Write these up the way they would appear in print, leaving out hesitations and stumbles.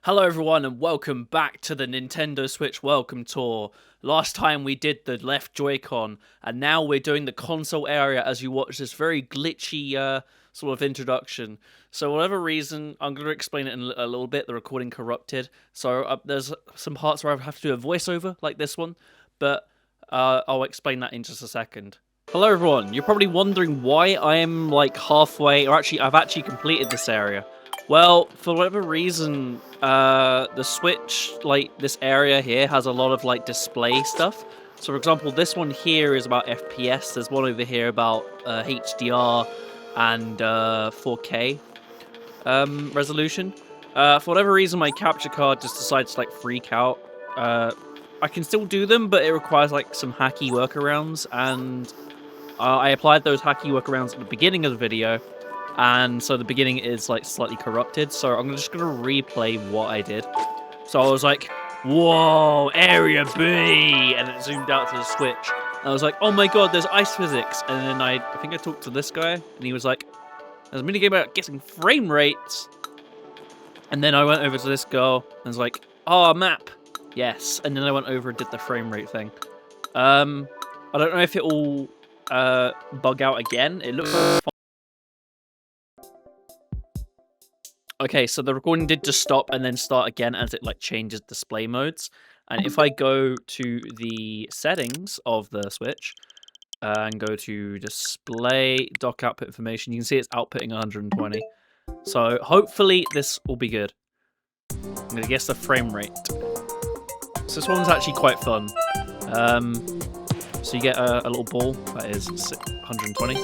Hello everyone and welcome back to the Nintendo Switch Welcome Tour. Last time we did the left Joy-Con and now we're doing the console area as you watch this very glitchy sort of introduction. So whatever reason, I'm going to explain it in a little bit, the recording corrupted. So there's some parts where I have to do a voiceover like this one, but I'll explain that in just a second. Hello everyone, you're probably wondering why I am like halfway, or actually I've actually completed this area. Well, for whatever reason, the Switch, like, this area here has a lot of, like, display stuff. So, for example, this one here is about FPS. There's one over here about HDR and 4K resolution. For whatever reason, my capture card just decides to, like, freak out. I can still do them, but it requires, like, some hacky workarounds, and I applied those hacky workarounds at the beginning of the video. And so the beginning is like slightly corrupted, so I'm just gonna replay what I did. So I was like, whoa, area B, and it zoomed out to the Switch. And I was like, oh my god, there's ice physics. And then I think I talked to this guy, and he was like, there's a minigame about getting frame rates. And then I went over to this girl, and was like, oh, map, yes. And then I went over and did the frame rate thing. I don't know if it will bug out again. It looks fine. Okay, so the recording did just stop and then start again as it like changes display modes. And if I go to the settings of the Switch and go to display dock output information, you can see it's outputting 120. So hopefully this will be good. I'm gonna guess the frame rate. So this one's actually quite fun. So you get a little ball that is 120.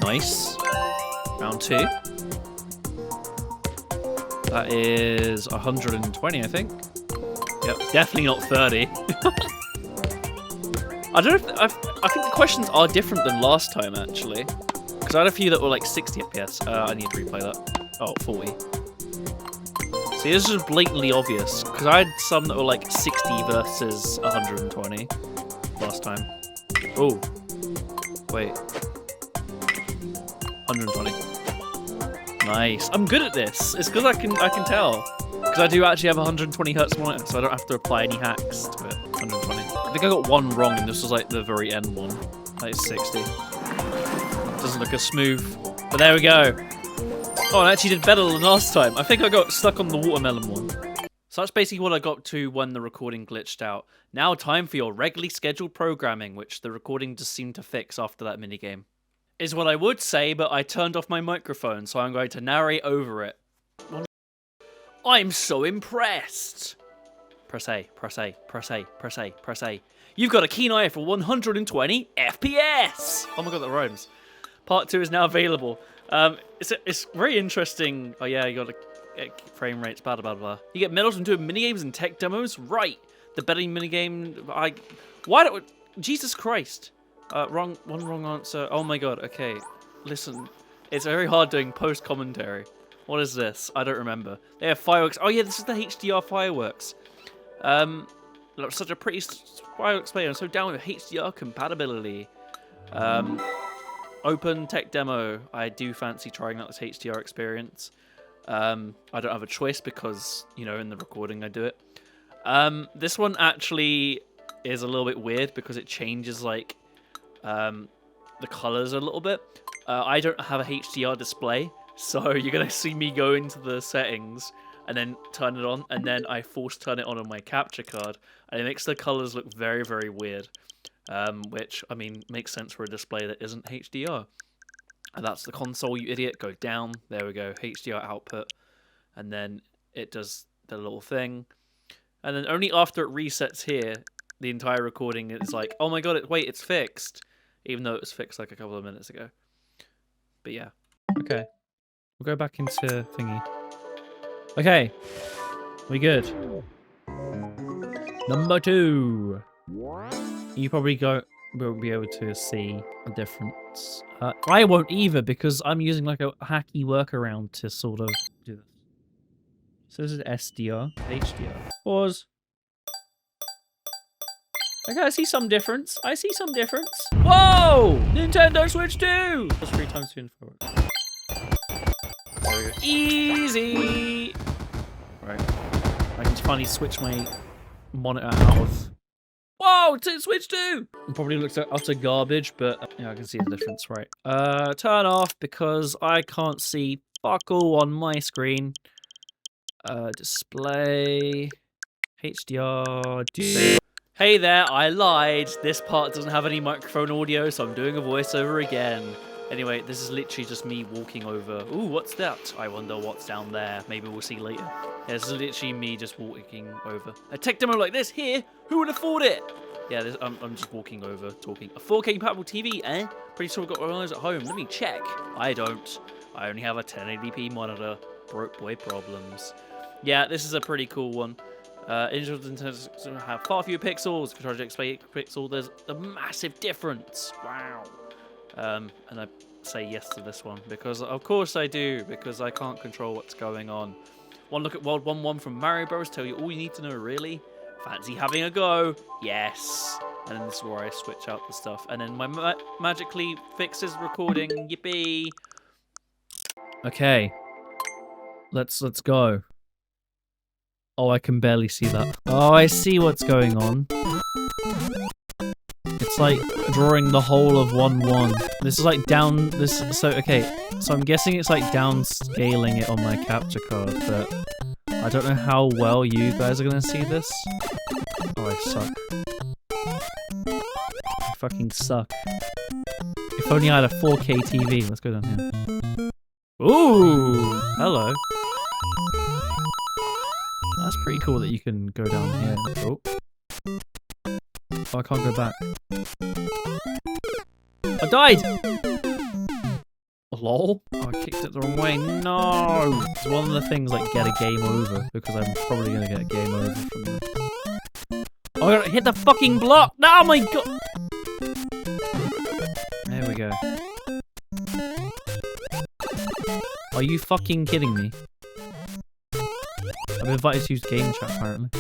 Nice. Round 2. That is 120, I think. Yep, definitely not 30. I don't know if I think the questions are different than last time, actually. Because I had a few that were like 60 FPS. I need to replay that. Oh, 40. See, this is blatantly obvious. Because I had some that were like 60 versus 120 last time. Oh. Wait. 120. Nice. I'm good at this. It's because I can tell. Because I do actually have a 120 Hz monitor, so I don't have to apply any hacks to it. 120. I think I got one wrong, and this was like the very end one. That is 60. Doesn't look as smooth. But there we go. Oh, I actually did better than last time. I think I got stuck on the watermelon one. So that's basically what I got to when the recording glitched out. Now time for your regularly scheduled programming, which the recording just seemed to fix after that minigame. Is what I would say, but I turned off my microphone, so I'm going to narrate over it. I'm so impressed! Press A, press A, press A, press A, press A. You've got a keen eye for 120 FPS! Oh my god, that rhymes. Part 2 is now available. It's very interesting. Oh yeah, you got a frame rates, blah blah blah. You get medals from doing minigames and tech demos? Right! The betting minigame, why don't... Jesus Christ! Wrong answer. Oh my god, okay. Listen, it's very hard doing post-commentary. What is this? I don't remember. They have fireworks. Oh yeah, this is the HDR fireworks. Such a pretty fireworks play. I'm so down with HDR compatibility. Open tech demo. I do fancy trying out this HDR experience. I don't have a choice because, you know, in the recording I do it. This one actually is a little bit weird because it changes, like, the colors a little bit. I don't have a HDR display, so you're gonna see me go into the settings and then turn it on, and then I force turn it on my capture card, and it makes the colors look very, very weird. Which, I mean, makes sense for a display that isn't HDR. And that's the console, you idiot. Go down. There we go. HDR output. And then it does the little thing. And then only after it resets here, the entire recording is like, oh my god, wait, it's fixed. Even though it was fixed like a couple of minutes ago. But yeah. Okay. We'll go back into thingy. Okay. We good. Number 2. You probably won't be able to see a difference. I won't either because I'm using like a hacky workaround to sort of do this. So this is SDR, HDR. Pause. Okay, I see some difference. I see some difference. Whoa! Nintendo Switch 2! That's 3 times 2 and 4. There we Easy! Right. I can finally switch my monitor out of... Whoa! Switch to! It probably looks like utter garbage, but yeah, I can see the difference, right. Turn off because I can't see fuck all on my screen. Display... HDR... Hey there, I lied. This part doesn't have any microphone audio, so I'm doing a voiceover again. Anyway, this is literally just me walking over. Ooh, what's that? I wonder what's down there. Maybe we'll see later. Yeah, this is literally me just walking over. A tech demo like this here? Who would afford it? Yeah, I'm just walking over, talking. A 4K compatible TV, eh? Pretty sure I've got one of those at home. Let me check. I don't. I only have a 1080p monitor. Broke boy problems. Yeah, this is a pretty cool one. Intel have far fewer pixels. Controller display pixel. There's a massive difference. Wow. And I say yes to this one because, of course, I do. Because I can't control what's going on. One look at World 1-1 from Mario Bros. Tell you all you need to know, really. Fancy having a go? Yes. And then this is where I switch out the stuff. And then my magically fixes recording. Yippee. Okay. Let's go. Oh, I can barely see that. Oh, I see what's going on. It's like drawing the whole of 1-1. This is like down this. So okay. So I'm guessing it's like downscaling it on my capture card, but I don't know how well you guys are gonna see this. Oh, I suck. I fucking suck. If only I had a 4K TV. Let's go down here. Ooh, hello. That's pretty cool that you can go down here. Oh. Oh, I can't go back. I died! Lol. Oh, I kicked it the wrong way. No! It's one of the things like get a game over, because I'm probably gonna get a game over from this. Oh, I gotta hit the fucking block! Oh my god! There we go. Are you fucking kidding me? I've been invited to use game chat, apparently.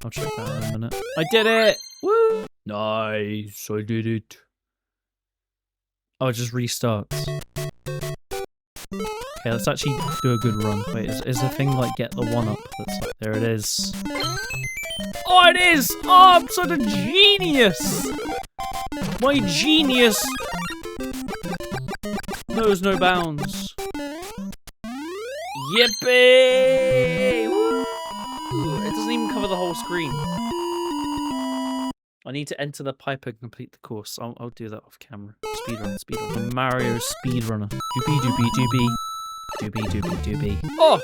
I'll check that out in a minute. I did it! Woo! Nice, I did it. Oh, it just restarts. Okay, let's actually do a good run. Wait, is the thing like get the 1-up? That's like, there it is. Oh, it is! Oh, I'm such a genius! My genius knows no bounds. Yippee! Woo! It doesn't even cover the whole screen. I need to enter the pipe and complete the course. I'll do that off camera. Speedrun. The Mario speedrunner. Doobie. Oh!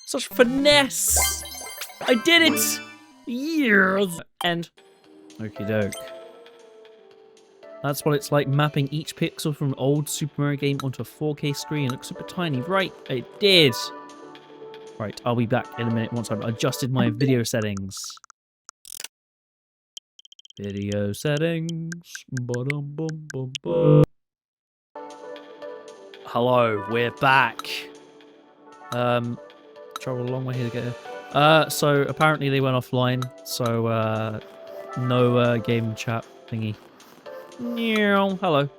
Such finesse! I did it! Years! And okie doke. That's what it's like mapping each pixel from an old Super Mario game onto a 4K screen. It looks super tiny. Right, it did. Right, I'll be back in a minute once I've adjusted my video settings. Video settings. Ba-dum-bum-bum-bum. Hello, we're back. Traveled a long way here to get here. So apparently they went offline. So no game chat thingy. Hello.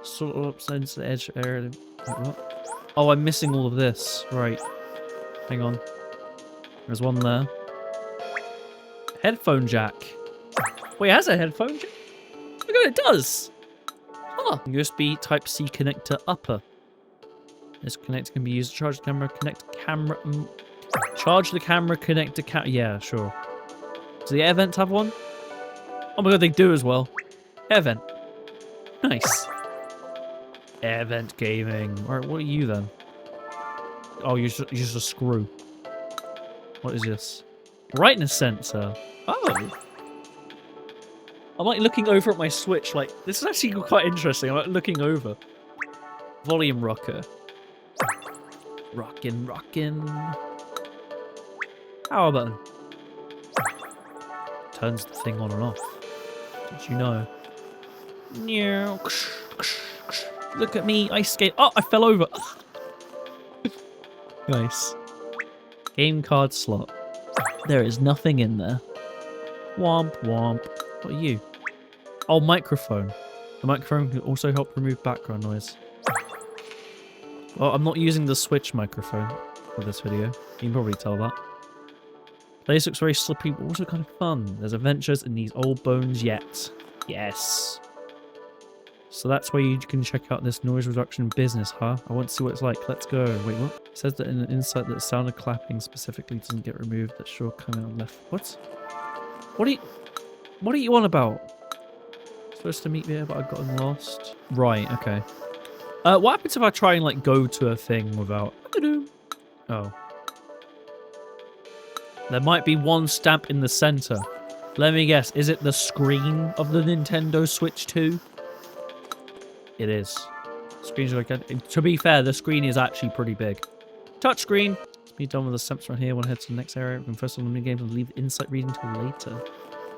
Sort of upside the edge area. What? Oh, I'm missing all of this. Right. Hang on. There's one there. Headphone jack. Wait, it has a headphone jack? Look at it does. Huh. USB Type-C connector upper. This connector can be used to charge the camera, connect camera... charge the camera, connect to camera... Yeah, sure. Does the air vent have one? Oh my god, they do as well. Air vent. Nice. Air vent gaming. Alright, what are you then? Oh, you're just a screw. What is this? Brightness sensor. Oh. I'm like looking over at my Switch, like, this is actually quite interesting. I'm like looking over. Volume rocker. Rockin'. Power button. Turns the thing on and off. Did you know? Look at me, ice skate. Oh, I fell over. Nice. Game card slot. There is nothing in there. Womp womp. What are you? Oh, microphone. The microphone can also help remove background noise. Well, I'm not using the Switch microphone for this video. You can probably tell that. Place looks very slippery, but also kind of fun. There's adventures in these old bones yet. Yes. So that's where you can check out this noise reduction business, huh? I want to see what it's like. Let's go. Wait, what? It says that in an insight that the sound of clapping specifically doesn't get removed. That's sure coming on left. What? What are you on about? Supposed to meet me here, but I've gotten lost. Right, okay. What happens if I try and like go to a thing without... Oh. There might be one stamp in the center. Let me guess, is it the screen of the Nintendo Switch 2? It is. Screen's like, to be fair, the screen is actually pretty big. Touchscreen. Let's be done with the stamps right here. Want to head to the next area. We can first on the mini games and leave the insight reading until later.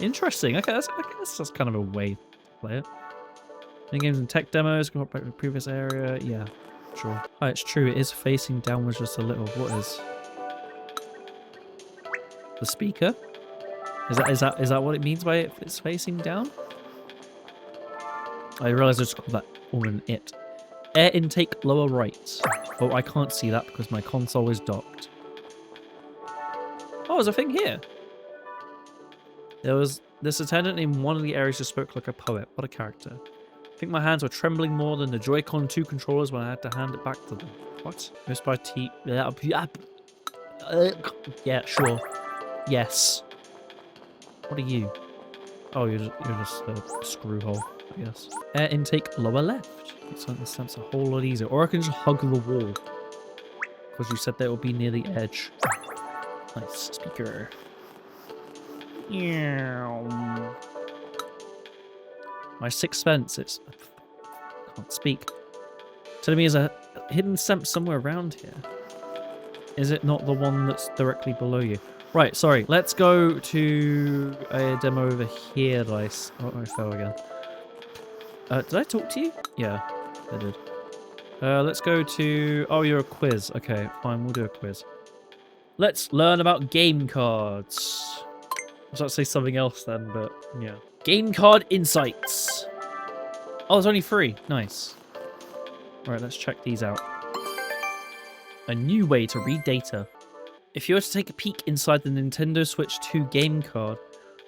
Interesting. Okay, I guess that's kind of a way to play it. Mini games and tech demos. Go back to the previous area. Yeah, sure. Oh, it's true. It is facing downwards just a little. What is? The speaker? Is that what it means by it's facing down? I realized I just called that all an it. Air intake lower right. Oh, I can't see that because my console is docked. Oh, there's a thing here. There was this attendant in one of the areas who spoke like a poet. What a character. I think my hands were trembling more than the Joy-Con 2 controllers when I had to hand it back to them. What? Missed by T... Yeah, sure. Yes. What are you? Oh, you're just a screw hole, I guess. Air intake lower left. It's like the stamps a whole lot easier. Or I can just hug the wall. Because you said that it would be near the edge. Nice speaker. My sixth sense, it's... can't speak. Telling me there's a hidden stamp somewhere around here. Is it not the one that's directly below you? Right, sorry. Let's go to a demo over here. Oh, I fell again. Did I talk to you? Yeah, I did. Let's go to... Oh, you're a quiz. Okay, fine. We'll do a quiz. Let's learn about game cards. I was about to say something else then, but yeah. Game card insights. Oh, there's only 3. Nice. All right, let's check these out. A new way to read data. If you were to take a peek inside the Nintendo Switch 2 game card,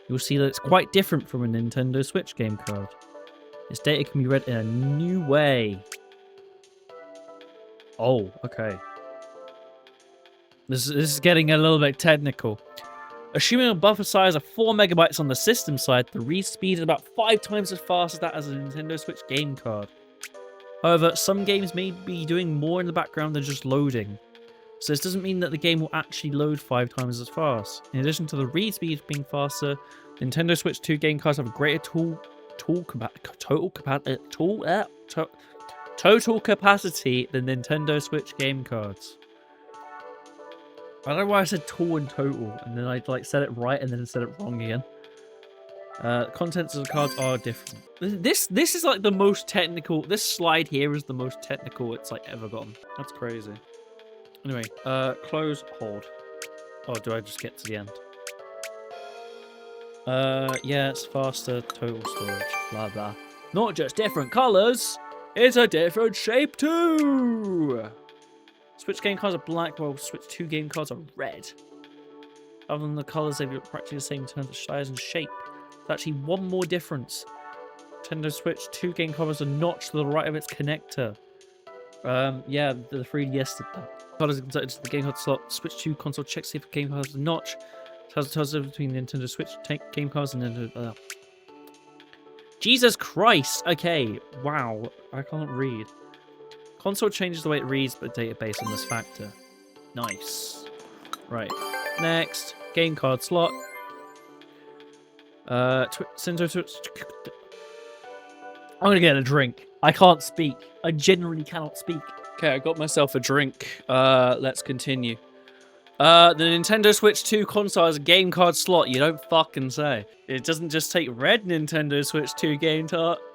you'll see that it's quite different from a Nintendo Switch game card. Its data can be read in a new way. Oh, okay. This is getting a little bit technical. Assuming a buffer size of 4 megabytes on the system side, the read speed is about 5 times as fast as that as a Nintendo Switch game card. However, some games may be doing more in the background than just loading. So this doesn't mean that the game will actually load 5 times as fast. In addition to the read speed being faster, Nintendo Switch 2 game cards have a greater total capacity than Nintendo Switch game cards. I don't know why I said tool and total, and then I like said it right and then said it wrong again. Contents of the cards are different. This is like the most technical. This slide here is the most technical it's like ever gotten. That's crazy. Anyway, close, hold. Oh, do I just get to the end? Yeah, it's faster, total storage, blah blah. Not just different colors, it's a different shape too! Switch game cards are black, while Switch 2 game cards are red. Other than the colors, they've got practically the same in terms of size and shape. There's actually one more difference. Nintendo Switch 2 game covers a notch to the right of its connector. Yeah, the 3DS did that. Card is inserted to the game card slot. Switch 2 console checks see if the game card has a notch. Tells the difference between Nintendo Switch game cards and Nintendo. Jesus Christ! Okay, wow, I can't read. Console changes the way it reads, but database on this factor. Nice. Right. Next, game card slot. I'm gonna get a drink. I can't speak. I genuinely cannot speak. Okay, I got myself a drink. Let's continue. The Nintendo Switch 2 console has a game card slot. You don't fucking say. It doesn't just take red Nintendo Switch 2 game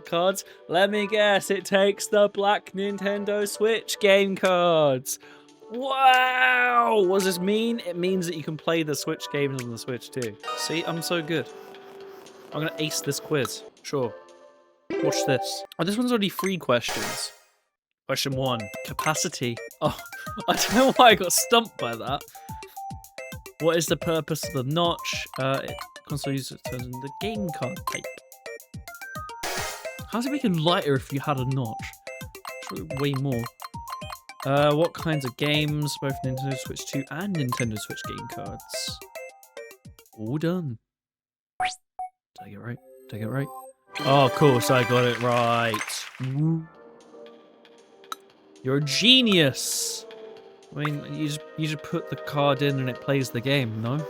cards. Let me guess, it takes the black Nintendo Switch game cards. Wow! What does this mean? It means that you can play the Switch games on the Switch too. See, I'm so good. I'm gonna ace this quiz. Sure. Watch this. Oh, this one's only 3 questions. Question 1. Capacity. Oh, I don't know why I got stumped by that. What is the purpose of the notch? Console user turns into the game card type. How's it make it lighter if you had a notch? Way more. What kinds of games? Both Nintendo Switch 2 and Nintendo Switch game cards. All done. Did I get it right? Did I get it right? Oh, of course I got it right. Woo. You're a genius. I mean, you just put the card in and it plays the game, no?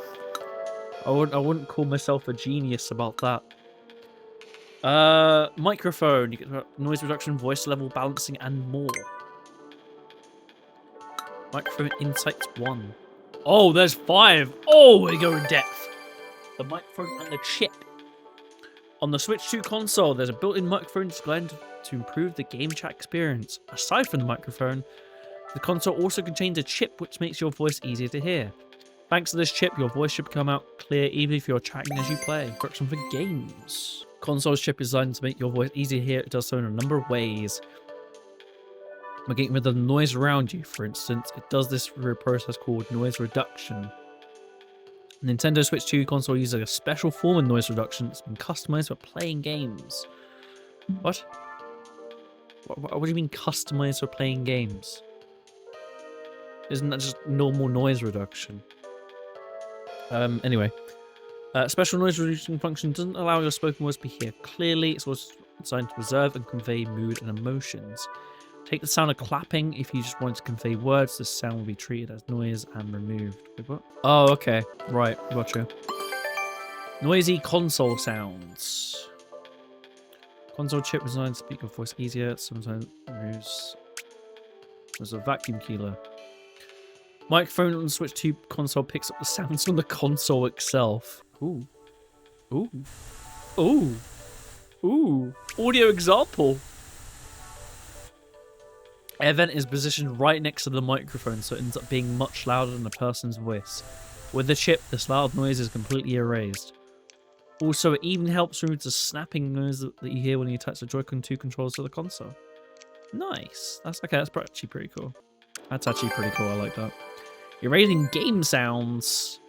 I wouldn't call myself a genius about that. Microphone. You get noise reduction, voice level balancing, and more. Microphone Insights 1. Oh, there's 5. Oh, we go in depth. The microphone and the chip. On the Switch 2 console, there's a built-in microphone designed to improve the game chat experience. Aside from the microphone, the console also contains a chip which makes your voice easier to hear. Thanks to this chip, your voice should come out clear even if you're chatting as you play. Instruction for games. Console's chip is designed to make your voice easier to hear. It does so in a number of ways. By getting rid of the noise around you, for instance, it does this through a process called noise reduction. Nintendo Switch 2 console uses a special form of noise reduction that's been customized for playing games. What? What do you mean customized for playing games? Isn't that just normal noise reduction? Anyway. Special noise reduction function doesn't allow your spoken words to be heard clearly. It's also designed to preserve and convey mood and emotions. Take the sound of clapping. If you just want to convey words, the sound will be treated as noise and removed. Wait, what? Oh, okay. Right, gotcha. Noisy console sounds. Console chip designed to make your voice easier. Sometimes removes. There's a vacuum killer. Microphone on the Switch 2 console picks up the sounds from the console itself. Ooh. Ooh. Ooh. Ooh. Audio example. Air vent is positioned right next to the microphone, so it ends up being much louder than a person's voice. With the chip, this loud noise is completely erased. Also, it even helps remove the snapping noise that you hear when you attach the Joy-Con 2 controls to the console. Nice. That's okay. That's actually pretty cool. That's actually pretty cool. I like that. You're raising game sounds.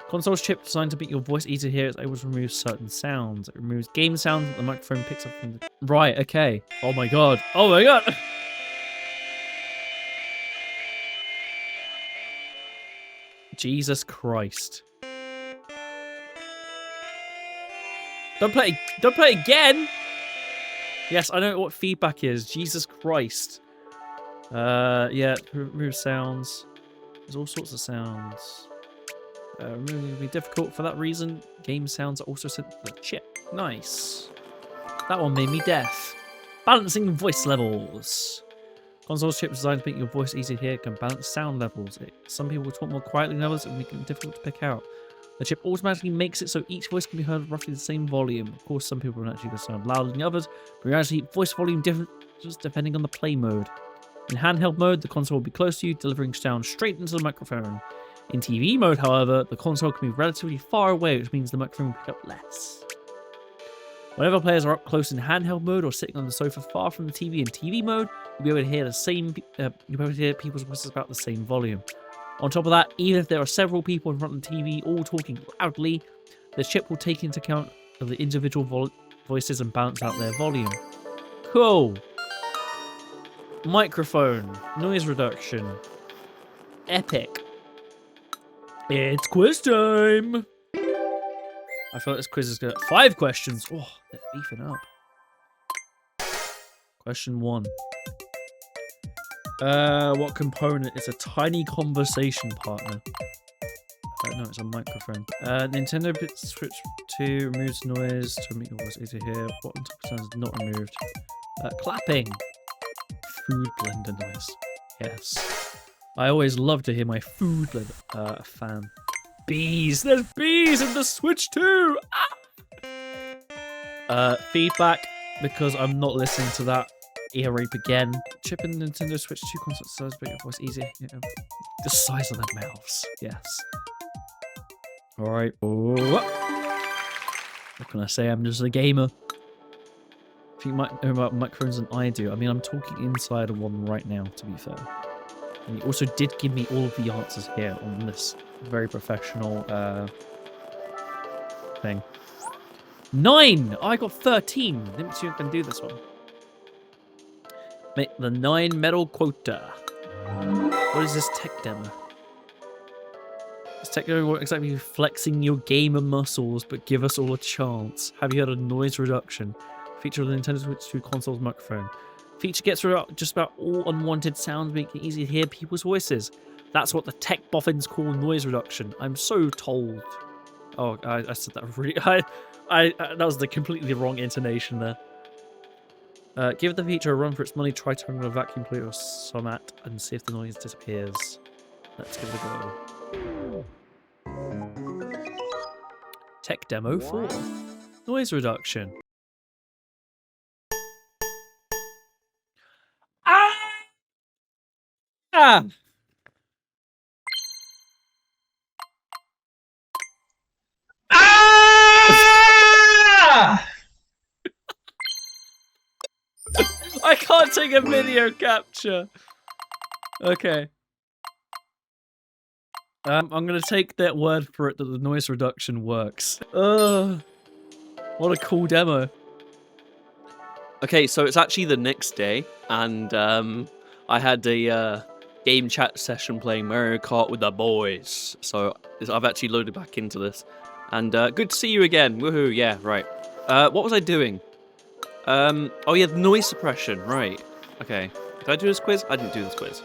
Console's chip designed to make your voice easier to hear is able to remove certain sounds. It removes game sounds that the microphone picks up from the... Right, okay. Oh my god. Oh my god! Jesus Christ. Don't play again! Yes, I know what feedback is. Jesus Christ. Yeah, remove sounds. There's all sorts of sounds. Removing will be difficult for that reason. Game sounds are also sent to the chip. Nice. That one made me deaf. Balancing voice levels. Console's chip is designed to make your voice easy to hear. It can balance sound levels. Some people talk more quietly than others and make it difficult to pick out. The chip automatically makes it so each voice can be heard at roughly the same volume. Of course, some people will actually sound louder than others, but in reality, voice volume differs depending on the play mode. In handheld mode, the console will be close to you, delivering sound straight into the microphone. In TV mode, however, the console can be relatively far away, which means the microphone will pick up less. Whenever players are up close in handheld mode or sitting on the sofa far from the TV in TV mode, you'll be able to hear you'll be able to hear people's voices about the same volume. On top of that, even if there are several people in front of the TV all talking loudly, the chip will take into account of the individual voices and balance out their volume. Cool. Microphone. Noise reduction. Epic. It's quiz time! I feel like this quiz is going to... 5 questions! Oh, they're beefing up. Question 1. What component is a tiny conversation partner? No, it's a microphone. Nintendo Switch 2 removes noise to make your voice easier to hear. What on top of sound is not removed? Clapping. Food blender noise. Yes. I always love to hear my food blender. Fan. Bees! There's bees in the Switch 2! Ah! Feedback, because I'm not listening to that ear rape again. Chip in Nintendo Switch 2 console size make your voice easier. Yeah. The size of their mouths. Yes. Alright. What can I say? I'm just a gamer. think you might know about microphones than I do. I mean, I'm talking inside of one right now, to be fair. And you also did give me all of the answers here on this very professional thing. 9! I got 13. Didn't see if I can do this one. Make the 9 medal quota. What is this tech demo? This tech demo won't exactly flexing your gamer muscles, but give us all a chance. Have you heard of noise reduction? Feature of the Nintendo Switch 2 console's microphone. Feature gets rid of just about all unwanted sounds, making it easy to hear people's voices. That's what the tech boffins call noise reduction. I'm so told. Oh, I said that really. That was the completely wrong intonation there. Give the feature a run for its money. Try turning on a vacuum cleaner or Somat and see if the noise disappears. Let's give it a go. Tech demo 4. Noise reduction. Ah! I can't take a video capture. Okay. I'm gonna take that word for it that the noise reduction works. What a cool demo. Okay, so it's actually the next day, and I had a game chat session playing Mario Kart with the boys. So I've actually loaded back into this, and good to see you again. Woohoo! Yeah, right. What was I doing? Oh yeah, noise suppression. Right. Okay. Did I do this quiz? I didn't do this quiz.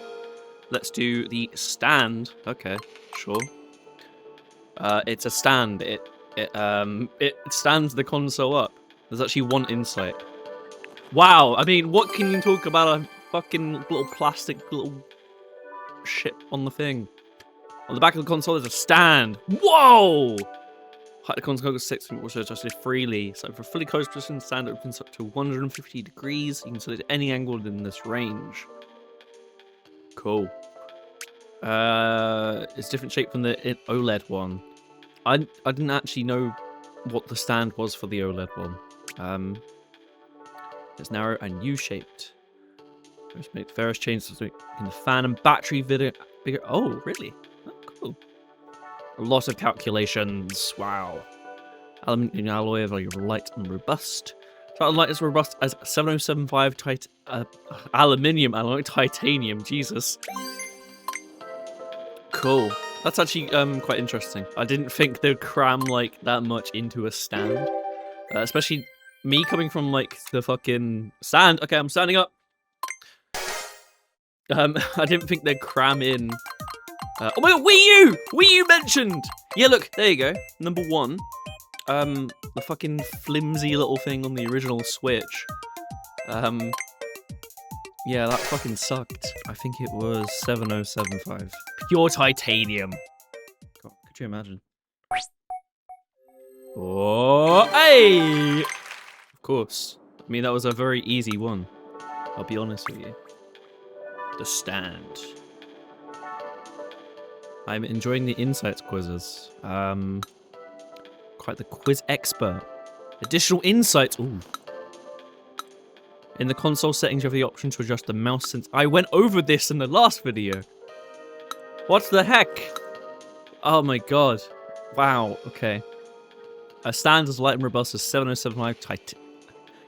Let's do the stand. Okay, sure. It's a stand. It stands the console up. There's actually one insight. Wow, I mean, what can you talk about a fucking little plastic little shit on the thing? On the back of the console is a stand. Whoa! Height of the console goes 6 feet, also adjusted freely. So for a fully closed position, stand opens up to 150 degrees. You can select any angle within this range. Cool. It's different shape from the OLED one. I didn't actually know what the stand was for the OLED one. It's narrow and U-shaped. Let's make various changes in the fan and battery video bigger. Oh, really? Oh, cool. A lot of calculations. Wow. Aluminium alloy, very light and robust. So light as robust as 7075 aluminium alloy titanium. Jesus. Cool. That's actually quite interesting. I didn't think they'd cram like that much into a stand, especially me coming from like the fucking stand. Okay, I'm standing up. I didn't think they'd cram in. Oh my god, Wii U mentioned. Yeah, look, there you go. Number 1. The fucking flimsy little thing on the original Switch. Yeah, that fucking sucked. I think it was 7075. Pure titanium. God, could you imagine? Oh, hey! Of course. I mean, that was a very easy one. I'll be honest with you. The stand. I'm enjoying the insights quizzes. Quite the quiz expert. Additional insights. Ooh. In the console settings, you have the option to adjust the mouse sense. I went over this in the last video. What the heck? Oh my god. Wow, okay. A stand as light and robust as 7075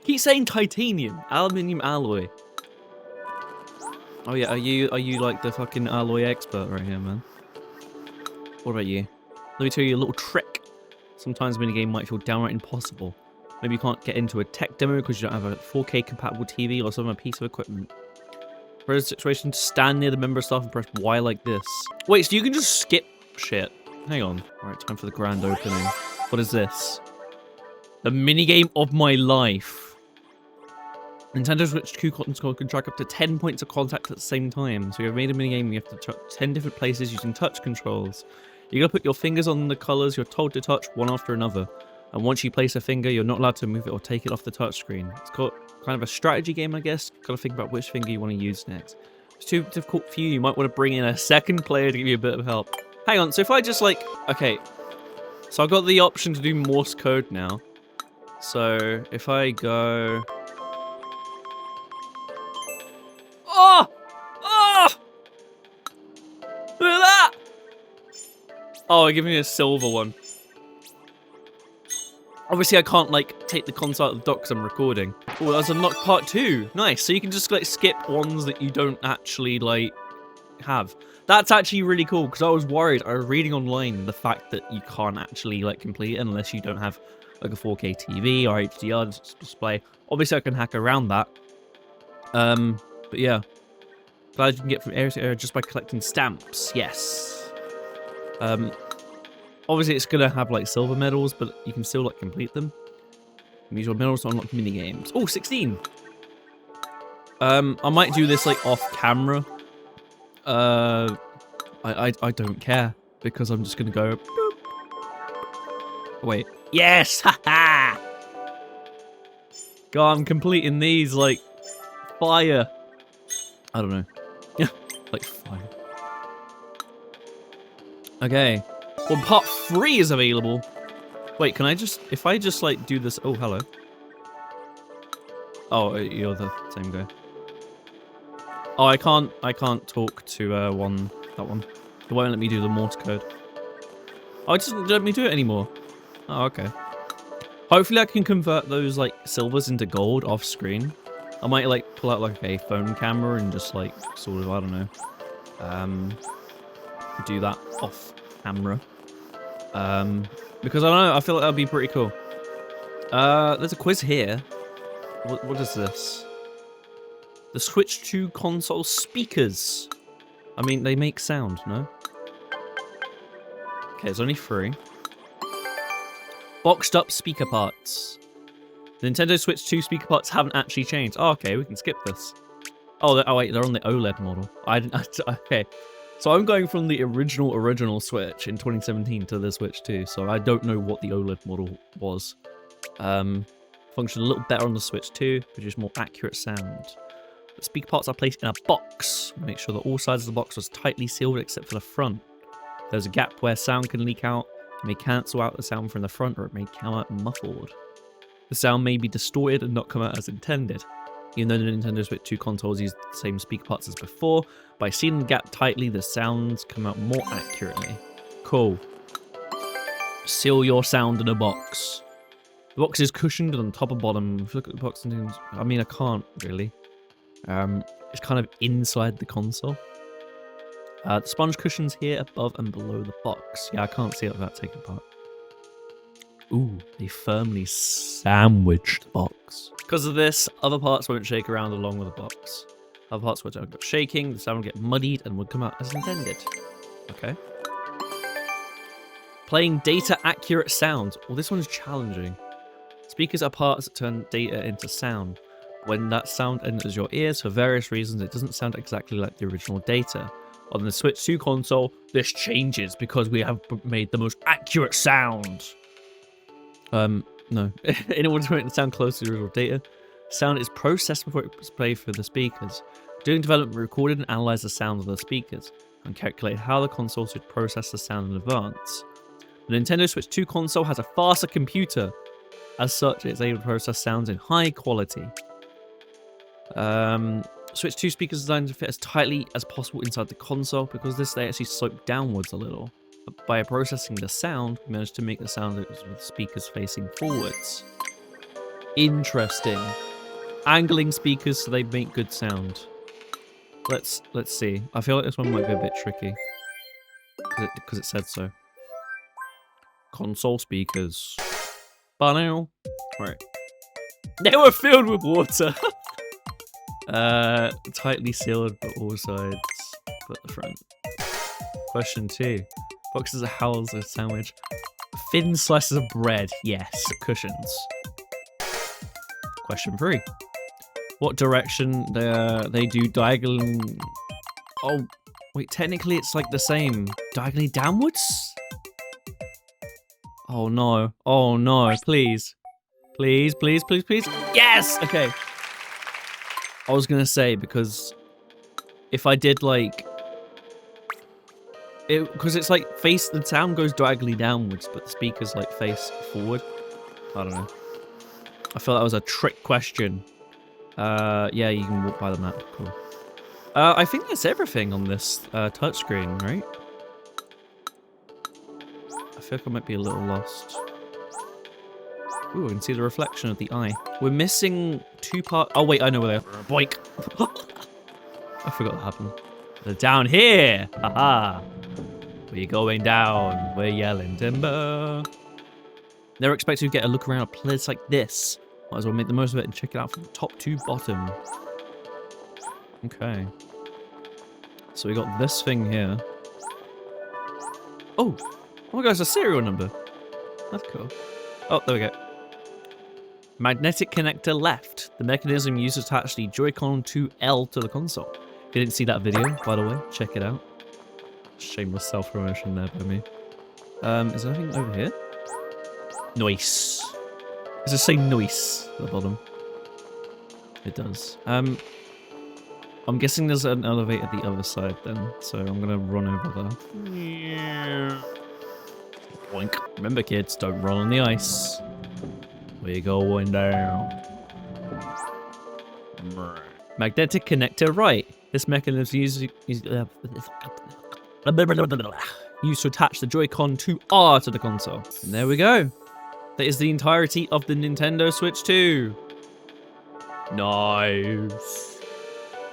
Keep saying titanium. Aluminium alloy. Oh yeah, are you like the fucking alloy expert right here, man? What about you? Let me tell you a little trick. Sometimes a minigame might feel downright impossible. Maybe you can't get into a tech demo because you don't have a 4K compatible TV or some other piece of equipment. For a situation, stand near the member staff and press Y like this. Wait, so you can just skip shit? Hang on. Alright, time for the grand opening. What is this? The minigame of my life. Nintendo Switch 2 console can track up to 10 points of contact at the same time. So you've made a minigame and you have to touch 10 different places using touch controls. You're going to put your fingers on the colours you're told to touch one after another. And once you place a finger, you're not allowed to move it or take it off the touchscreen. It's got kind of a strategy game, I guess. Got to think about which finger you want to use next. If it's too difficult for you, you might want to bring in a second player to give you a bit of help. Hang on, so if I just like... Okay, so I've got the option to do Morse code now. So if I go... Oh, give me a silver one. Obviously, I can't, like, take the console out of the dock because I'm recording. Oh, that's unlocked part 2. Nice. So you can just, like, skip ones that you don't actually, like, have. That's actually really cool because I was worried. I was reading online the fact that you can't actually, like, complete it unless you don't have, like, a 4K TV or HDR display. Obviously, I can hack around that. But yeah. Glad you can get from area to area just by collecting stamps. Yes. Obviously, it's gonna have like silver medals, but you can still like complete them. Use your medals to unlock mini games. Oh, 16. I might do this like off camera. I don't care because I'm just gonna go. Boop. Wait. Yes. Haha. God, I'm completing these like fire. I don't know. Yeah, like fire. Okay. Well, part 3 is available. Wait, can I just... If I just, like, do this... Oh, hello. Oh, you're the same guy. Oh, I can't talk to that one. It won't let me do the Morse code. Oh, it doesn't let me do it anymore. Oh, okay. Hopefully I can convert those, like, silvers into gold off screen. I might, like, pull out, like, a phone camera and just, like, sort of, I don't know. Do that off camera. Because I don't know, I feel like that'd be pretty cool. There's a quiz here. What is this? The Switch 2 console speakers. I mean, they make sound, no? Okay, there's only 3. Boxed up speaker parts. The Nintendo Switch 2 speaker parts haven't actually changed. Oh, okay, we can skip this. Oh, wait, they're on the OLED model. Okay. So I'm going from the original Switch in 2017 to the Switch 2, so I don't know what the OLED model was. Function a little better on the Switch 2, produce more accurate sound. The speaker parts are placed in a box. Make sure that all sides of the box was tightly sealed except for the front. There's a gap where sound can leak out. It may cancel out the sound from the front, or it may come out muffled. The sound may be distorted and not come out as intended. Even though the Nintendo Switch 2 consoles use the same speaker parts as before, by sealing the gap tightly, the sounds come out more accurately. Cool. Seal your sound in a box. The box is cushioned on top and bottom. If you look at the box, I mean, I can't really. It's kind of inside the console. The sponge cushion's here above and below the box. Yeah, I can't see it without taking apart. Ooh, they firmly sandwiched the box. Because of this, other parts won't shake around along with the box. Other parts would end up shaking, the sound would get muddied, and would come out as intended. Okay. Playing data accurate sound. Well, this one's challenging. Speakers are parts that turn data into sound. When that sound enters your ears, for various reasons, it doesn't sound exactly like the original data. On the Switch 2 console, this changes because we have made the most accurate sound. No. In order to make the sound close to the original data, sound is processed before it's played through the speakers. During development, we recorded and analyzed the sound of the speakers, and calculated how the console should process the sound in advance. The Nintendo Switch 2 console has a faster computer. As such, it's able to process sounds in high quality. Switch 2 speakers are designed to fit as tightly as possible inside the console, because this they actually slope downwards a little. But by processing the sound, we managed to make the sound with speakers facing forwards. Interesting. Angling speakers so they make good sound. Let's see. I feel like this one might be a bit tricky. Because it said so. Console speakers. Right. They were filled with water. Tightly sealed but all sides but the front. Question 2. Boxes of howls a sandwich. Thin slices of bread. Yes. Cushions. Question 3. What direction they do diagonal... Oh, wait, technically it's like the same. Diagonally downwards? Oh no. Oh no, please. Please, please, please, please. Yes! Okay. I was gonna say, because if I did like... Because it's like the sound goes diagonally downwards, but the speakers like face forward. I don't know. I felt that was a trick question. Yeah, you can walk by the map. Cool. I think that's everything on this touchscreen, right? I feel like I might be a little lost. Ooh, I can see the reflection of the eye. We're missing 2 parts. Oh, wait, I know where they are. Boink. I forgot that happened. They're down here. Haha. We're going down. We're yelling timber. Never expected to get a look around a place like this. Might as well make the most of it and check it out from top to bottom. Okay. So we got this thing here. Oh my god, it's a serial number. That's cool. Oh, there we go. Magnetic connector left. The mechanism used to attach the Joy-Con 2L to the console. If you didn't see that video, by the way, check it out. Shameless self-promotion there by me. Is there anything over here? Nice. Does it say nice at the bottom? It does. I'm guessing there's an elevator at the other side then, so I'm gonna run over there. Boink. Remember kids, don't run on the ice. We're going down. Magnetic connector right. This mechanism is used to attach the Joy-Con 2R to the console. And there we go. That is the entirety of the Nintendo Switch 2. Nice.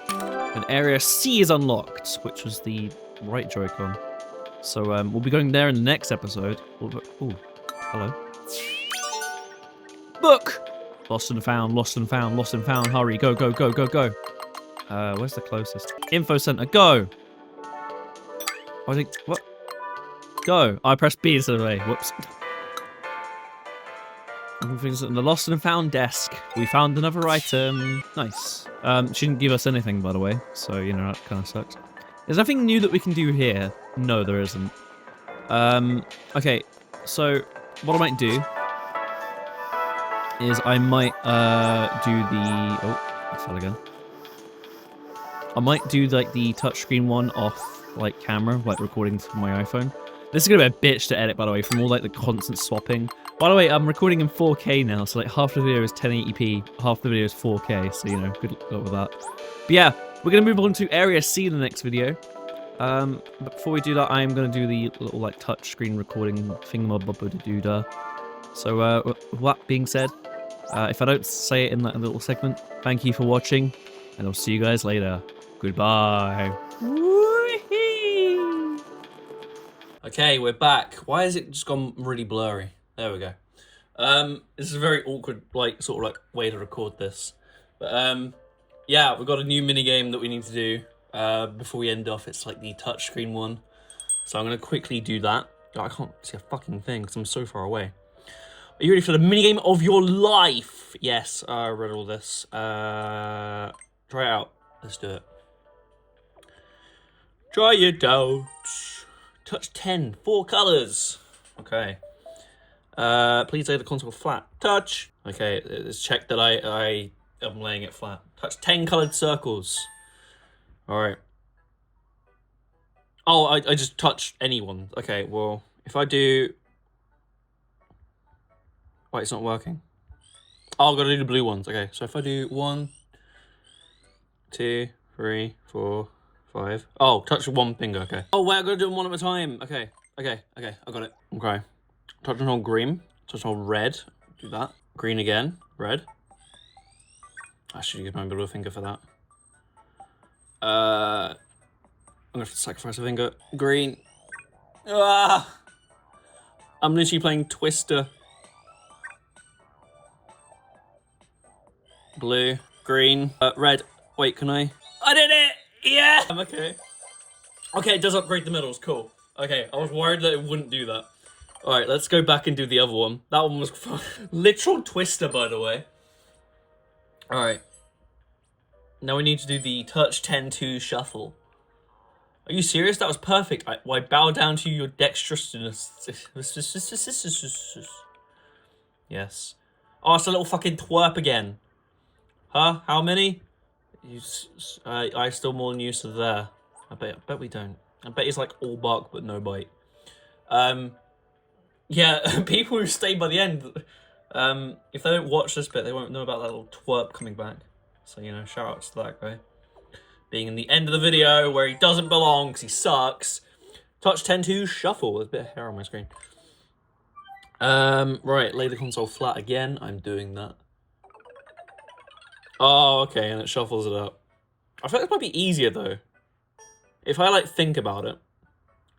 And Area C is unlocked, which was the right Joy-Con. So we'll be going there in the next episode. Oh, hello. Book! Lost and found, lost and found, lost and found. Hurry, go, go, go, go, go. Where's the closest? Info center, go! I think, what? Go. I pressed B instead of A. Whoops. Things on the lost and found desk. We found another item. Nice. She didn't give us anything, by the way. So, you know, that kind of sucks. There's nothing new that we can do here. No, there isn't. Okay. So, what I might do is I might do the... Oh, I fell again. I might do like the touchscreen one off like camera, like recording from my iPhone. This is gonna be a bitch to edit, by the way, from all like the constant swapping. By the way, I'm recording in 4K now, so like half the video is 1080p, half the video is 4K, so you know, good luck with that. But yeah, we're gonna move on to Area C in the next video. But before we do that, I am gonna do the little like touchscreen recording thingamabobba-doo-dah. So with that being said, if I don't say it in that little segment, thank you for watching, and I'll see you guys later. Goodbye. Okay, we're back. Why has it just gone really blurry? There we go. This is a very awkward, like, sort of like way to record this. But yeah, we've got a new mini game that we need to do before we end off. It's like the touchscreen one. So I'm gonna quickly do that. Oh, I can't see a fucking thing because I'm so far away. Are you ready for the mini game of your life? Yes, I read all this. Try it out. Let's do it. Try it out. Touch 10, 4 colors. Okay. Please lay the console flat. Touch. Okay, let's check that I am laying it flat. Touch 10 colored circles. All right. Oh, I just touched anyone. Okay, well, if I do... Wait, it's not working. Oh, I've got to do the blue ones. Okay, so if I do 1, 2, 3, 4, 5. Oh, touch one finger, okay. Oh, wait, I've got to do them one at a time. Okay, I got it. Okay. Touch and hold green. Touch and hold red. Do that. Green again. Red. I should use my middle finger for that. I'm gonna have to sacrifice a finger. Green. Ah! I'm literally playing Twister. Blue. Green. Red. Wait, can I? I did it! Yeah! I'm okay. Okay, it does upgrade the middles. Cool. Okay, I was worried that it wouldn't do that. Alright, let's go back and do the other one. That one was fun. Literal Twister, by the way. Alright. Now we need to do the touch 10-2 shuffle. Are you serious? That was perfect. I bow down to your dexterousness. Yes. Oh, it's a little fucking twerp again. Huh? How many? I still more than used to there. I bet we don't. I bet it's like all bark but no bite. Yeah, people who stay by the end, if they don't watch this bit, they won't know about that little twerp coming back. So, you know, shout outs to that guy. Being in the end of the video where he doesn't belong because he sucks. Touch 10-2 shuffle. There's a bit of hair on my screen. Right, lay the console flat again. I'm doing that. Oh, okay, and it shuffles it up. I feel like it might be easier, though. If I, like, think about it.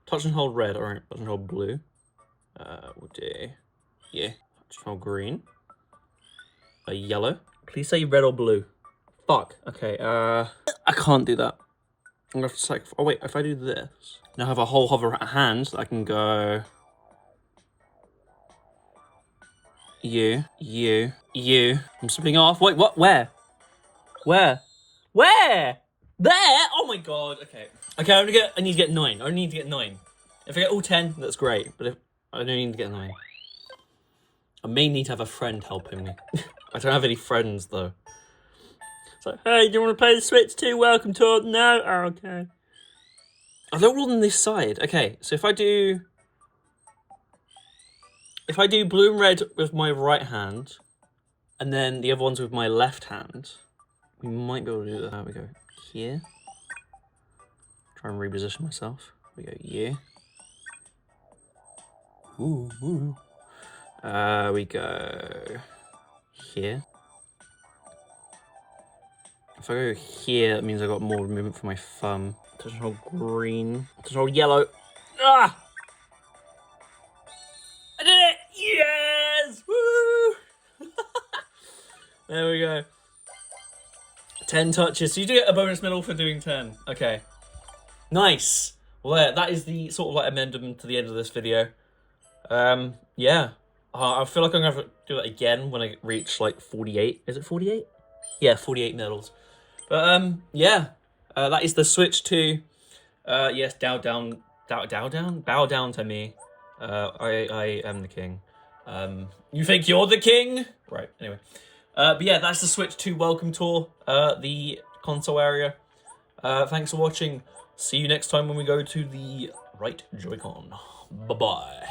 Touch and hold red. Alright, touch and hold blue. We'll do... Yeah. Touch and hold green. A yellow. Please say red or blue. Fuck. Okay, I can't do that. I'm gonna have to, like... Oh, wait, if I do this... Now I have a whole hover hand that I can go... You. I'm slipping off. Wait, what? Where? Where? There? Oh my god. Okay. Okay, I need to get 9. I only need to get 9. If I get all 10, that's great. But if I don't need to get 9. I may need to have a friend helping me. I don't have any friends though. It's like, hey, do you want to play the Switch 2 Welcome Tour? No? Oh, okay. Oh, they're all on this side. Okay, so if I do blue and red with my right hand, and then the other ones with my left hand, we might be able to do that. There we go. Here. Try and reposition myself. We go here. Ooh. We go here. If I go here, that means I got more movement for my thumb. Touch and hold green. Touch and hold yellow. Ah! I did it! Yes! Woo! There we go. 10 touches. So you do get a bonus medal for doing 10. Okay. Nice. Well, that is the sort of like amendment to the end of this video. Yeah. I feel like I'm going to have to do that again when I reach like 48. Is it 48? Yeah, 48 medals. But, yeah. That is the Switch 2. Yes, bow down to me. I am the king. You think you're the king? Right, anyway. But yeah, that's the Switch 2 Welcome Tour, the console area. Thanks for watching. See you next time when we go to the right Joy-Con. Bye-bye.